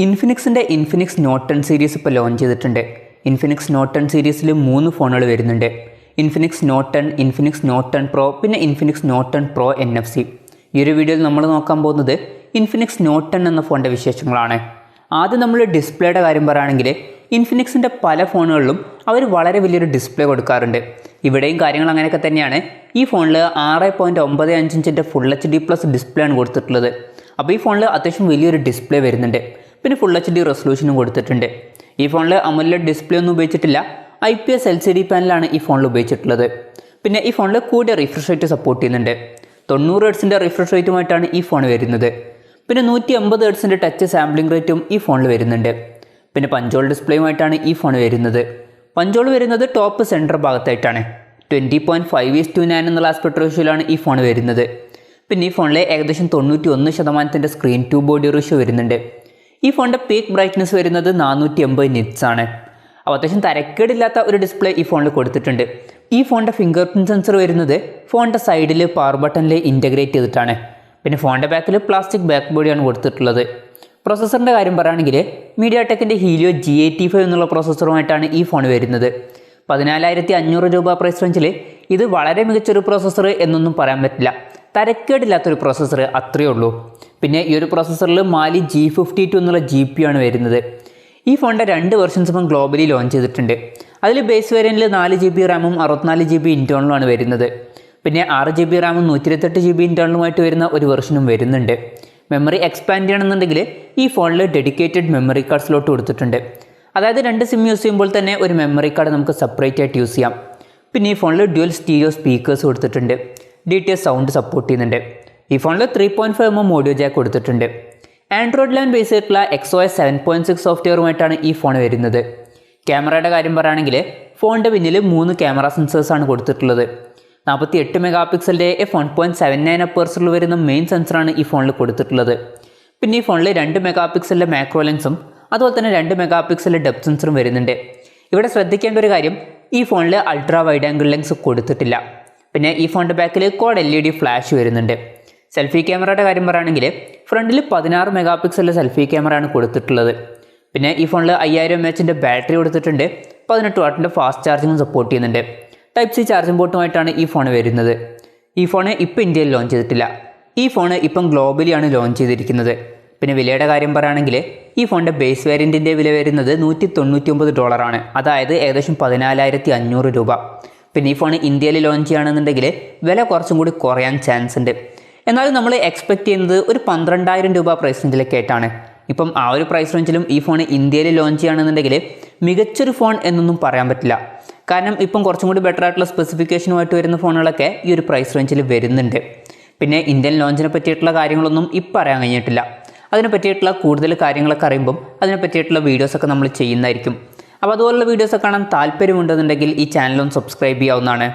ഇൻഫിനിക്സിൻ്റെ Infinix note 10 series ഇപ്പോൾ launch ചെയ്തിട്ടുണ്ട്. Infinix note 10 സീരീസിൽ 3 ഫോണുകൾ വരുന്നുണ്ട്. Infinix note 10, Infinix note 10 pro, പിന്നെ ഇൻഫിനിക്സ് നോട്ട് 10 പ്രോ NFC. ഈ ഒരു വീഡിയോയിൽ നമ്മൾ നോക്കാൻ പോകുന്നത് ഇൻഫിനിക്സ് നോട്ട് 10 എന്ന ഫോണിൻ്റെ വിശേഷങ്ങളാണ്. ആദ്യം നമ്മൾ ഡിസ്പ്ലേയുടെ കാര്യം പറയുകയാണെങ്കിൽ ഇൻഫിനിക്സിൻ്റെ പല ഫോണുകളിലും അവർ വളരെ വലിയൊരു ഡിസ്പ്ലേ കൊടുക്കാറുണ്ട്. ഇവിടെയും കാര്യങ്ങൾ അങ്ങനെയൊക്കെ തന്നെയാണ്. ഈ ഫോണിൽ 6.95 ഇഞ്ചിൻ്റെ ഫുൾ HD+ ഡിസ്പ്ലേ ആണ് കൊടുത്തിട്ടുള്ളത്. അപ്പോൾ ഈ ഫോണിൽ അത്യാവശ്യം വലിയൊരു ഡിസ്പ്ലേ വരുന്നുണ്ട്. പിന്നെ ഫുൾ HD റെസൊല്യൂഷനും കൊടുത്തിട്ടുണ്ട്. ഈ ഫോണിൽ AMOLED ഡിസ്പ്ലേ ഒന്നും ഉപയോഗിച്ചിട്ടില്ല. IPS LCD പാനലാണ് ഈ ഫോണിൽ ഉപയോഗിച്ചിട്ടുള്ളത്. പിന്നെ ഈ ഫോണിൽ കൂടിയ റിഫ്രഷ് റേറ്റ് സപ്പോർട്ട് ചെയ്യുന്നുണ്ട്. 90 Hz റിഫ്രഷ് റേറ്റുമായിട്ടാണ് ഈ ഫോൺ വരുന്നത്. പിന്നെ 150 Hz ടച്ച് സാമ്പിളിംഗ് റേറ്റും ഈ ഫോണിൽ വരുന്നുണ്ട്. പിന്നെ പഞ്ചോൾ ഡിസ്പ്ലേയുമായിട്ടാണ് ഈ ഫോൺ വരുന്നത്. പഞ്ചോൾ വരുന്നത് ടോപ്പ് സെൻറ്റർ ഭാഗത്തായിട്ടാണ്. 20.5:9 എന്നുള്ള ആസ്പെക്ട് റേഷ്യോയിലാണ് ഈ ഫോൺ വരുന്നത്. പിന്നെ ഈ ഫോണിൽ ഏകദേശം 91% സ്ക്രീൻ ടു ബോഡി റേഷ്യോ വരുന്നുണ്ട്. ഈ ഫോണിൻ്റെ പീക്ക് ബ്രൈറ്റ്നസ് വരുന്നത് 480 nits ആണ്. അപ്പോൾ അത്യാവശ്യം തരക്കേടില്ലാത്ത ഒരു ഡിസ്പ്ലേ ഈ ഫോണിൽ കൊടുത്തിട്ടുണ്ട്. ഈ ഫോണിൻ്റെ ഫിംഗർ പ്രിൻറ്റ് സെൻസർ വരുന്നത് ഫോണിൻ്റെ സൈഡിൽ പവർ ബട്ടണിൽ ഇൻറ്റഗ്രേറ്റ് ചെയ്തിട്ടാണ്. പിന്നെ ഫോണിൻ്റെ ബാക്കിൽ പ്ലാസ്റ്റിക് ബാക്ക് ബോഡിയാണ് കൊടുത്തിട്ടുള്ളത്. പ്രോസസ്സറിൻ്റെ കാര്യം പറയുകയാണെങ്കിൽ mediatekൻ്റെ helio G85 എന്നുള്ള പ്രോസസ്സറുമായിട്ടാണ് ഈ ഫോൺ വരുന്നത്. 14,500 രൂപ പ്രൈസ് റേഞ്ചിൽ ഇത് വളരെ മികച്ചൊരു പ്രോസസ്സർ എന്നൊന്നും പറയാൻ പറ്റില്ല. തരക്കേടില്ലാത്തൊരു പ്രോസസ്സർ അത്രയേ ഉള്ളൂ. പിന്നെ ഈ ഒരു പ്രോസസ്സറിൽ മാലി G52 എന്നുള്ള GPU ആണ് വരുന്നത്. ഈ ഫോണിൻ്റെ 2 വെർഷൻസ് ഇപ്പം ഗ്ലോബലി ലോഞ്ച് ചെയ്തിട്ടുണ്ട്. അതിൽ ബേസ് വേരിയൻറ്റിൽ 4GB റാമും 64GB ഇൻറ്റേർണലുമാണ് വരുന്നത്. പിന്നെ 6GB റാമും 128GB ഇൻറ്റേർണലുമായിട്ട് വരുന്ന ഒരു വെർഷനും വരുന്നുണ്ട്. മെമ്മറി എക്സ്പാൻഡ് ചെയ്യണമെന്നുണ്ടെങ്കിൽ ഈ ഫോണിൽ ഡെഡിക്കേറ്റഡ് മെമ്മറി കാർഡ് സ്ലോട്ട് കൊടുത്തിട്ടുണ്ട്. അതായത് 2 സിം യൂസ് ചെയ്യുമ്പോൾ തന്നെ ഒരു മെമ്മറി കാർഡ് നമുക്ക് സെപ്പറേറ്റ് ആയിട്ട് യൂസ് ചെയ്യാം. പിന്നെ ഈ ഫോണിൽ ഡ്യുവൽ സ്റ്റീരിയോ സ്പീക്കേഴ്സ് കൊടുത്തിട്ടുണ്ട്. DTS സൗണ്ട് സപ്പോർട്ട് ചെയ്യുന്നുണ്ട്. ഈ ഫോണിൽ 3.5mm ഓഡിയോ ജാക്ക് കൊടുത്തിട്ടുണ്ട്. ആൻഡ്രോയിഡ് 11 ബേസ് ആയിട്ടുള്ള XOS 7.6 സോഫ്റ്റ്വെയറുമായിട്ടാണ് ഈ ഫോൺ വരുന്നത്. ക്യാമറയുടെ കാര്യം പറയുകയാണെങ്കിൽ ഫോണിൻ്റെ പിന്നിൽ 3 ക്യാമറ സെൻസേഴ്സാണ് കൊടുത്തിട്ടുള്ളത്. 48 മെഗാപിക്സലിൻ്റെ f1.79 അപ്പേഴ്സിൽ വരുന്ന മെയിൻ സെൻസറാണ് ഈ ഫോണിൽ കൊടുത്തിട്ടുള്ളത്. പിന്നെ ഈ ഫോണിൽ 2 മെഗാപിക്സലിൻ്റെ മാക്രോ ലെൻസും അതുപോലെ തന്നെ 2 മെഗാപിക്സലിൻ്റെ ഡെപ്ത് സെൻസറും വരുന്നുണ്ട്. ഇവിടെ ശ്രദ്ധിക്കേണ്ട ഒരു കാര്യം, ഈ ഫോണിൽ അൾട്രാ വൈഡ് ആംഗിൾ ലെൻസ് കൊടുത്തിട്ടില്ല. പിന്നെ ഈ ഫോണിൻ്റെ ബാക്കിൽ ക്വാഡ് LED ഫ്ലാഷ് വരുന്നുണ്ട്. സെൽഫി ക്യാമറയുടെ കാര്യം പറയുകയാണെങ്കിൽ ഫ്രണ്ടിൽ 16 മെഗാപിക്സലിൻ്റെ സെൽഫി ക്യാമറയാണ് കൊടുത്തിട്ടുള്ളത്. പിന്നെ ഈ ഫോണിൽ 5000 mAh ബാറ്ററി കൊടുത്തിട്ടുണ്ട്. 18 വാട്ടിൻ്റെ ഫാസ്റ്റ് ചാർജിങ്ങും സപ്പോർട്ട് ചെയ്യുന്നുണ്ട്. Type C ചാർജിംഗ് പോർട്ടുമായിട്ടാണ് ഈ ഫോൺ വരുന്നത്. ഈ ഫോൺ ഇപ്പോൾ ഇന്ത്യയിൽ ലോഞ്ച് ചെയ്തിട്ടില്ല. ഈ ഫോൺ ഇപ്പം ഗ്ലോബലിയാണ് ലോഞ്ച് ചെയ്തിരിക്കുന്നത്. പിന്നെ വിലയുടെ കാര്യം പറയുകയാണെങ്കിൽ ഈ ഫോണിൻ്റെ ബേസ് വേരിയൻറ്റിൻ്റെ വില വരുന്നത് $199 ആണ്. അതായത് ഏകദേശം 14,500 രൂപ. പിന്നെ ഈ ഫോൺ ഇന്ത്യയിൽ ലോഞ്ച് ചെയ്യുകയാണെന്നുണ്ടെങ്കിൽ വില കുറച്ചും കൂടി കുറയാൻ ചാൻസ് ഉണ്ട്. എന്നാലും നമ്മൾ എക്സ്പെക്ട് ചെയ്യുന്നത് ഒരു 12,000 രൂപ പ്രൈസ് റേഞ്ചിലൊക്കെ ആയിട്ടാണ്. ഇപ്പം ആ ഒരു പ്രൈസ് റേഞ്ചിലും ഈ ഫോൺ ഇന്ത്യയിൽ ലോഞ്ച് ചെയ്യുകയാണെന്നുണ്ടെങ്കിൽ മികച്ചൊരു ഫോൺ എന്നൊന്നും പറയാൻ പറ്റില്ല. കാരണം ഇപ്പം കുറച്ചും കൂടി ബെറ്റർ ആയിട്ടുള്ള സ്പെസിഫിക്കേഷനുമായിട്ട് വരുന്ന ഫോണുകളൊക്കെ ഈ ഒരു പ്രൈസ് റേഞ്ചിൽ വരുന്നുണ്ട്. പിന്നെ ഇന്ത്യൻ ലോഞ്ചിനെ പറ്റിയിട്ടുള്ള കാര്യങ്ങളൊന്നും ഇപ്പം അറിയാൻ കഴിഞ്ഞിട്ടില്ല. അതിനെ പറ്റിയിട്ടുള്ള കൂടുതൽ കാര്യങ്ങളൊക്കെ അറിയുമ്പം അതിനെ പറ്റിയിട്ടുള്ള വീഡിയോസൊക്കെ നമ്മൾ ചെയ്യുന്നതായിരിക്കും. അപ്പോൾ അതുപോലുള്ള വീഡിയോസൊക്കെ കാണാൻ താല്പര്യമുണ്ടെന്നുണ്ടെങ്കിൽ ഈ ചാനലൊന്ന് സബ്സ്ക്രൈബ് ചെയ്യാവുന്നതാണ്.